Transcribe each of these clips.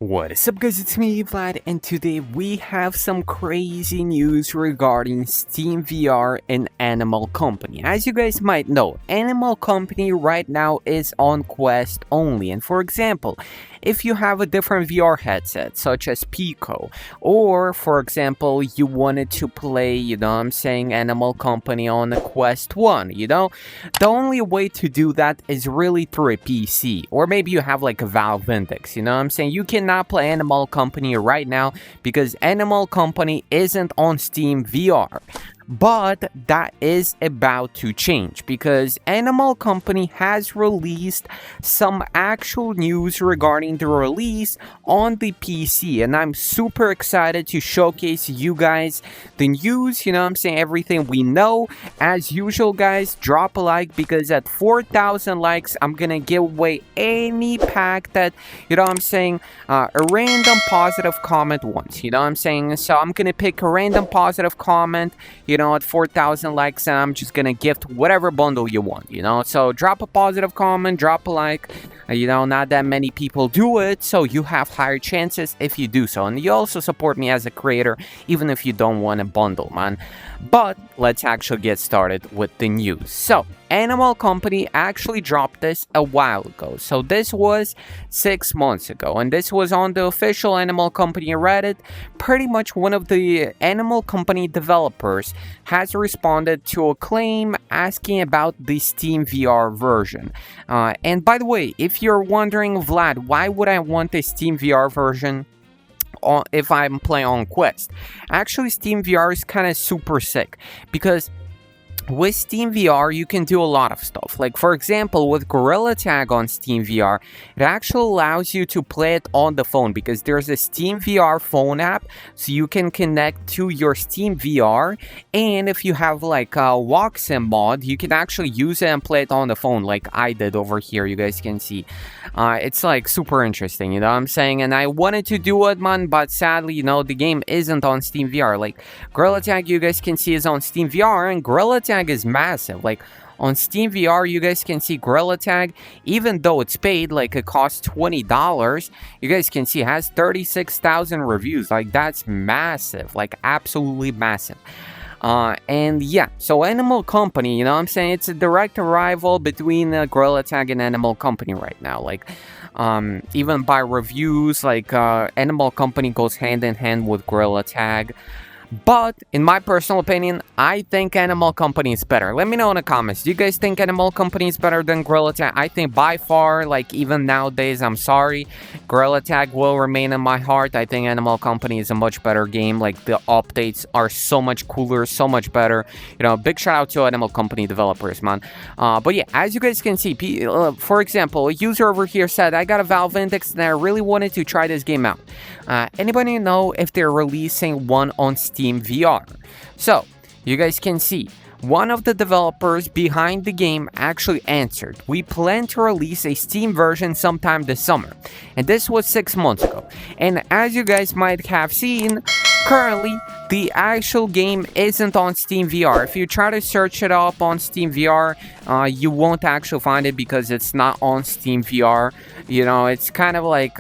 What is up guys, it's me Vlad, and today we have some crazy news regarding Steam VR and Animal Company. As you guys might know, Animal Company right now is on Quest only, and for example, if you have a different VR headset such as Pico, or for example you wanted to play, Animal Company on a Quest 1, the only way to do that is really through a PC, or maybe you have like a Valve Index, you cannot play Animal Company right now because Animal Company isn't on Steam VR. But that is about to change because Animal Company has released some actual news regarding the release on the PC, and I'm super excited to showcase you guys the news, everything we know. As usual guys, drop a like because at 4,000 likes I'm gonna give away any pack that, a random positive comment once, so I'm gonna pick a random positive comment, at 4,000 likes, and I'm just gonna gift whatever bundle you want, so drop a positive comment, drop a like. Not that many people do it, so you have higher chances if you do so, and you also support me as a creator even if you don't want a bundle, man. But let's actually get started with the news. So Animal Company actually dropped this a while ago, so this was 6 months ago, and this was on the official Animal Company Reddit. Pretty much one of the Animal Company developers has responded to a claim asking about the Steam VR version. And by the way, if you're wondering, Vlad, why would I want a Steam VR version if I'm playing on Quest? Actually, Steam VR is kind of super sick because with Steam VR, you can do a lot of stuff. Like, for example, with Gorilla Tag on Steam VR, it actually allows you to play it on the phone because there's a Steam VR phone app, so you can connect to your Steam VR. And if you have like a walk sim mod, you can actually use it and play it on the phone, like I did over here. You guys can see. It's like super interesting, And I wanted to do it, man, but sadly, the game isn't on Steam VR. Like, Gorilla Tag, you guys can see, is on Steam VR, and Gorilla Tag is massive. Like, on Steam VR, you guys can see Gorilla Tag, even though it's paid, like it costs $20, you guys can see it has 36,000 reviews. Like, that's massive, like absolutely massive. And yeah, so Animal Company, it's a direct rival between Gorilla Tag and Animal Company right now. Like, even by reviews, like Animal Company goes hand in hand with Gorilla Tag. But, in my personal opinion, I think Animal Company is better. Let me know in the comments. Do you guys think Animal Company is better than Gorilla Tag? I think by far, like, even nowadays, I'm sorry, Gorilla Tag will remain in my heart. I think Animal Company is a much better game. Like, the updates are so much cooler, so much better. Big shout out to Animal Company developers, man. But yeah, as you guys can see, for example, a user over here said, I got a Valve Index and I really wanted to try this game out. Anybody know if they're releasing one on Steam VR? So, you guys can see, one of the developers behind the game actually answered, we plan to release a Steam version sometime this summer. And this was 6 months ago. And as you guys might have seen, currently, the actual game isn't on Steam VR. If you try to search it up on Steam VR, you won't actually find it because it's not on Steam VR. It's kind of like,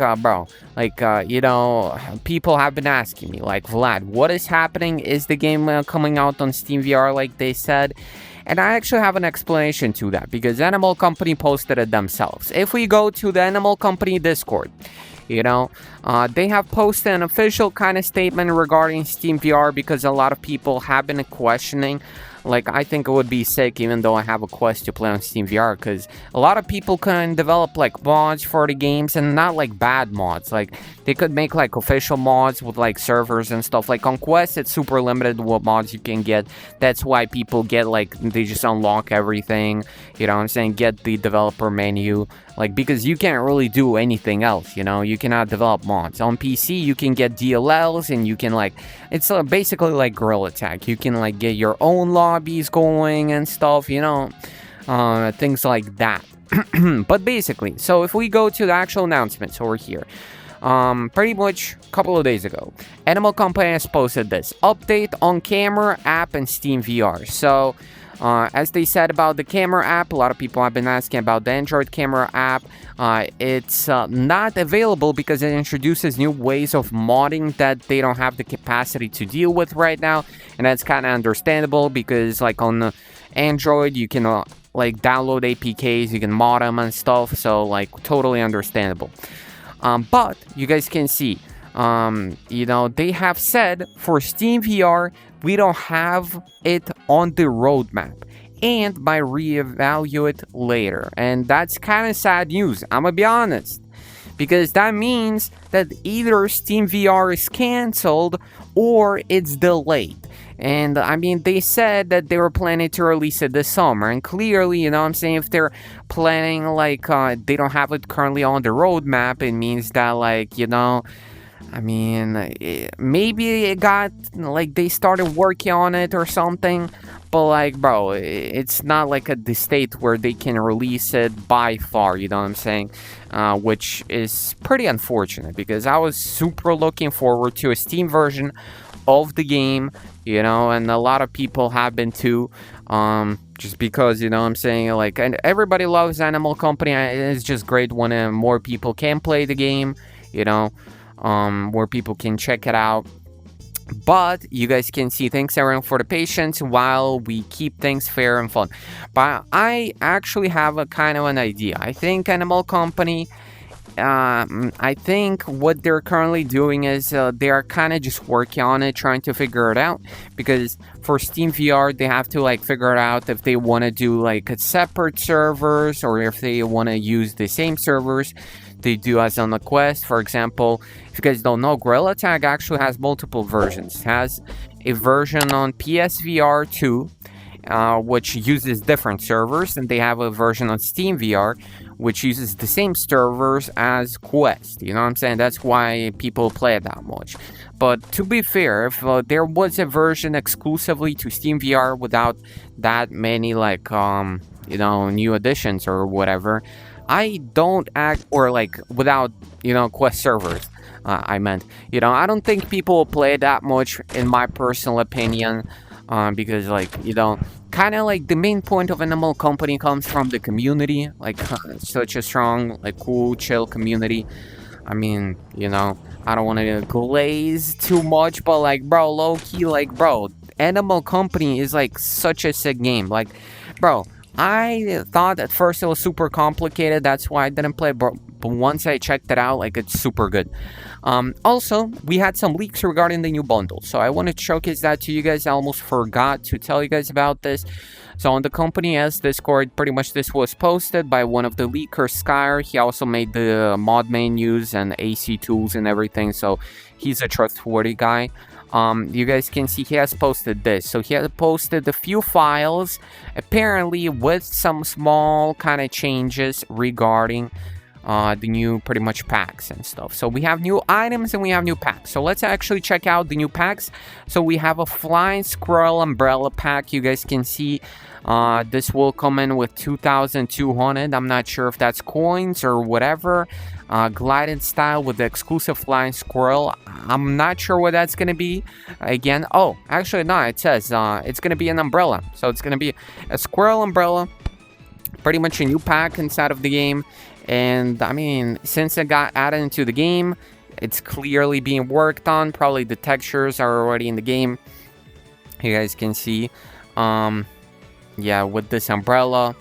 people have been asking me, like, Vlad, what is happening? Is the game coming out on Steam VR like they said? And I actually have an explanation to that because Animal Company posted it themselves. If we go to the Animal Company Discord, they have posted an official kind of statement regarding Steam VR because a lot of people have been questioning. Like, I think it would be sick even though I have a Quest to play on Steam VR because a lot of people can develop like mods for the games, and not like bad mods. Like, they could make like official mods with like servers and stuff. Like on Quest, it's super limited what mods you can get. That's why people get like, they just unlock everything, get the developer menu. Like, because you can't really do anything else, you cannot develop mods. On PC, you can get DLLs, and you can, like, it's basically like Gorilla Tag. You can, like, get your own lobbies going and stuff, things like that. But basically, so if we go to the actual announcements over here, pretty much a couple of days ago, Animal Company has posted this update on camera, app, and Steam VR. So, As they said about the camera app, a lot of people have been asking about the Android camera app. It's not available because it introduces new ways of modding that they don't have the capacity to deal with right now, and that's kind of understandable because like on Android you can like download APKs, you can mod them and stuff, so like totally understandable. But you guys can see, you know, they have said for Steam VR we don't have it on the roadmap and might reevaluate later, and that's kind of sad news, I'm gonna be honest, because that means that either Steam VR is cancelled or it's delayed. And I mean, they said that they were planning to release it this summer, and clearly, you know what I'm saying, if they're planning like they don't have it currently on the roadmap, it means that, like, you know, I mean, maybe it got, like, they started working on it or something, but, like, bro, it's not, like, at the state where they can release it by far, you know what I'm saying? Which is pretty unfortunate, because I was super looking forward to a Steam version of the game, you know, and a lot of people have been too, just because, you know what I'm saying, like, and everybody loves Animal Company. It's just great when more people can play the game, you know, where people can check it out. But you guys can see, thanks everyone for the patience while we keep things fair and fun. But I actually have a kind of an idea. I think Animal Company, I think what they're currently doing is they are kind of just working on it, trying to figure it out, because for Steam VR they have to like figure it out if they want to do like a separate servers or if they want to use the same servers they do as on the Quest. For example, if you guys don't know, Gorilla Tag actually has multiple versions. It has a version on PSVR 2, which uses different servers, and they have a version on Steam VR, which uses the same servers as Quest. You know what I'm saying? That's why people play it that much. But to be fair, if there was a version exclusively to Steam VR without that many, like, you know, new additions or whatever, I don't act, or like without, you know, Quest servers, I meant, you know, I don't think people will play that much, in my personal opinion, because, like, you know, kind of like the main point of Animal Company comes from the community, like such a strong, like, cool, chill community. I mean, you know, I don't want to glaze too much, but like, bro, low key, like, bro, Animal Company is like such a sick game, like, bro. I thought at first it was super complicated, that's why I didn't play, but once I checked it out, like, it's super good. Also, we had some leaks regarding the new bundle, so I wanted to showcase that to you guys. I almost forgot to tell you guys about this. So on the Company S Discord, pretty much this was posted by one of the leakers, Skire. He also made the mod menus and AC tools and everything, so he's a trustworthy guy. You guys can see he has posted this. So he has posted a few files, apparently with some small kind of changes regarding the new pretty much packs and stuff. So we have new items and we have new packs. So let's actually check out the new packs. So we have a flying squirrel umbrella pack. You guys can see this will come in with 2,200. I'm not sure if that's coins or whatever. Glided style with the exclusive flying squirrel. I'm not sure what that's gonna be. Again, oh, actually no, it says it's gonna be an umbrella. So it's gonna be a squirrel umbrella, pretty much a new pack inside of the game. And I mean, since it got added into the game, it's clearly being worked on. Probably the textures are already in the game. You guys can see, yeah, with this umbrella,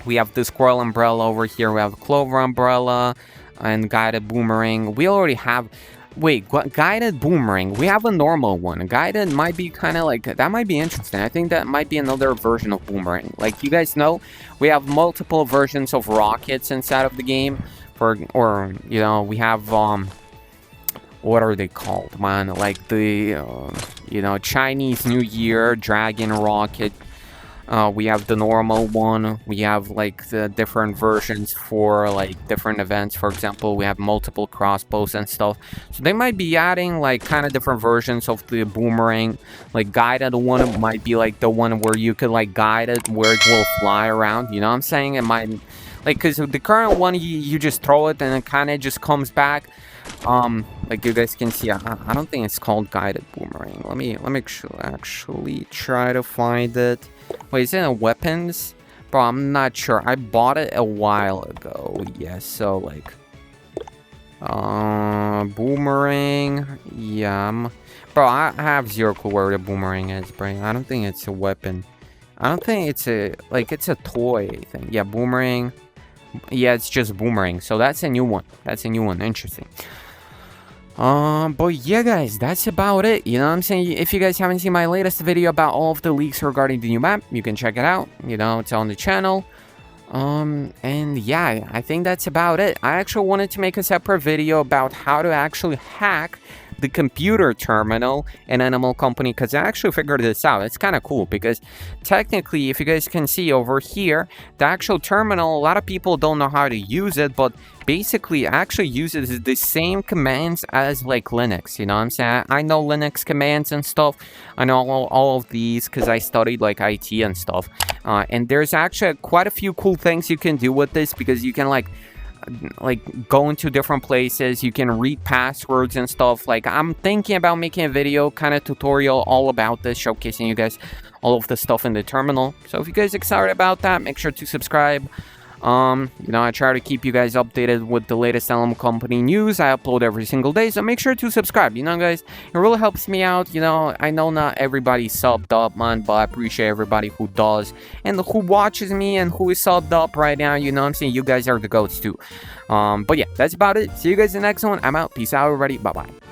we have the squirrel umbrella over here. We have clover umbrella and guided boomerang. We already have, wait, guided boomerang. We have a normal one. Guided might be kind of like, that might be interesting. I think that might be another version of boomerang. Like, you guys know, we have multiple versions of rockets inside of the game. Or you know, we have what are they called, man? Like the you know, Chinese New Year dragon rocket. We have the normal one. We have like the different versions for like different events. For example, we have multiple crossbows and stuff. So they might be adding like kind of different versions of the boomerang. Like guided one might be like the one where you could like guide it where it will fly around. You know what I'm saying? It might, like, because the current one you just throw it and it kind of just comes back. Like you guys can see, I don't think it's called guided boomerang. Let me actually try to find it. Wait, is it a weapons? Bro, I'm not sure. I bought it a while ago. Yes, so like boomerang. Yeah, bro, I have zero clue where the boomerang is, bro. I don't think it's a weapon. I don't think it's a, like, it's a toy thing. Yeah, boomerang. Yeah, it's just boomerang. So that's a new one. That's a new one. Interesting. But yeah, guys, that's about it. You know what I'm saying? If you guys haven't seen my latest video about all of the leaks regarding the new map, you can check it out. You know, it's on the channel. And yeah, I think that's about it. I actually wanted to make a separate video about how to actually hack the computer terminal in Animal Company, because I actually figured this out. It's kind of cool because technically, if you guys can see over here, the actual terminal, a lot of people don't know how to use it, but basically actually uses the same commands as like Linux. You know what I'm saying? I know Linux commands and stuff. I know all of these because I studied like IT and stuff. And there's actually quite a few cool things you can do with this, because you can like go into different places. You can read passwords and stuff. Like, I'm thinking about making a video kind of tutorial all about this, showcasing you guys all of the stuff in the terminal. So if you guys are excited about that, make sure to subscribe. You know, I try to keep you guys updated with the latest Animal Company news. I upload every single day, so make sure to subscribe. You know, guys, it really helps me out. You know, I know not everybody subbed up, man, but I appreciate everybody who does and who watches me and who is subbed up right now. You know what I'm saying? You guys are the goats too. But yeah, that's about it. See you guys in the next one. I'm out. Peace out, everybody. Bye-bye.